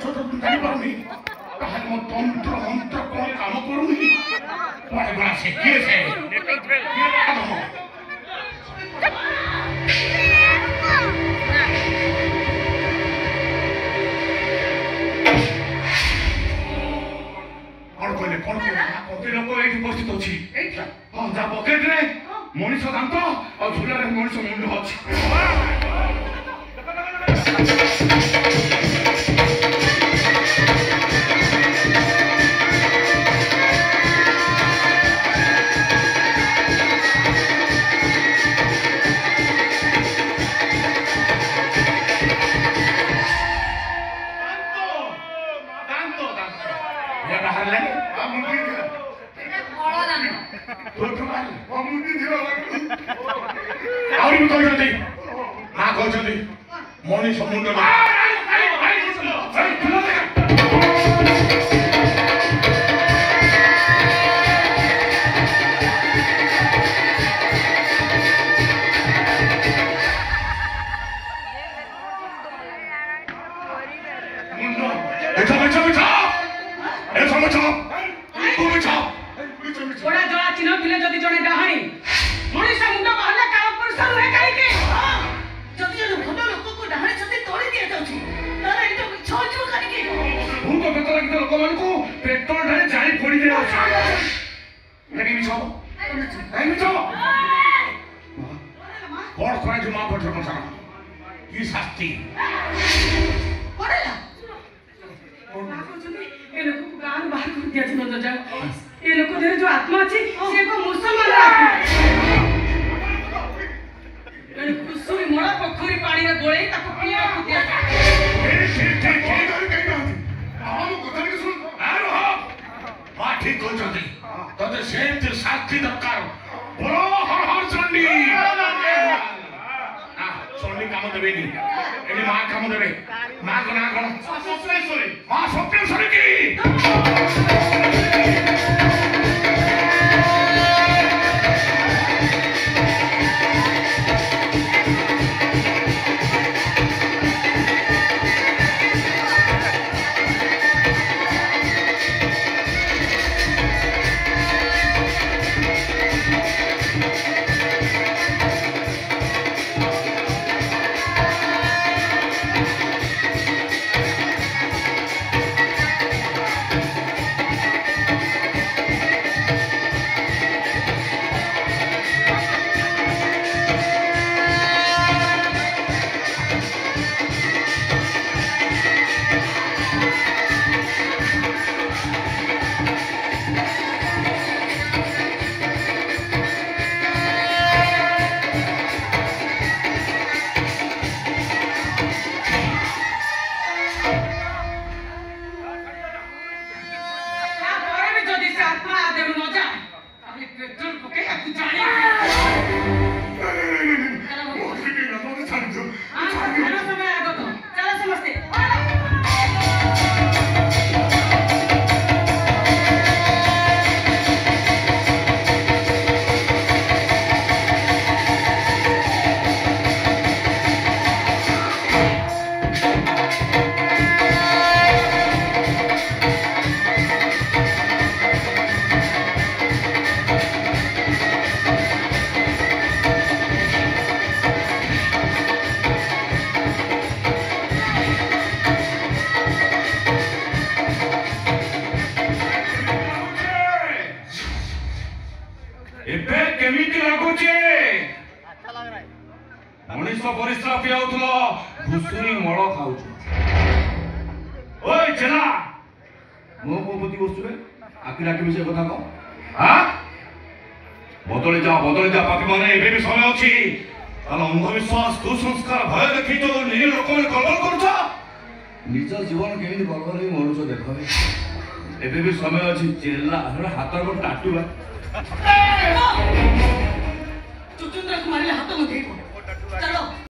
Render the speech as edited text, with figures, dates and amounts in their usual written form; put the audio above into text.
ଜାଣିପାରୁନି ତାହେଲେ ମୋ ତନ୍ତ୍ର ମନ୍ତ୍ର କ'ଣ କାମ କରୁନି କୁଆଡ଼େ ଗଲା ସେ କିଏ ସେ କ'ଣ କହିଲେ କପି ଲୋକ ଏଇଠି ଉପସ୍ଥିତ ଅଛି ହଁ ଯା ପକେଟରେ ମଣିଷ ଦାନ୍ତ ଆଉ ଝୁଲାରେ ମଣିଷ ମୁଣ୍ଡ ଅଛି ମଣିଷ ମୁଣ୍ଡ बदली जा पापी माने एबे भी समय अछि ताला अंधविश्वास कुसंस्कार भय देखि तो निज लोक में गलबल करछ निज जीवन केमिति गलबल ही मनुष्य देखबे एबे भी समय अछि चेल्ला हमरा हाथ को टाटुबा चुचुंद्र कुमारी हाथ में देखो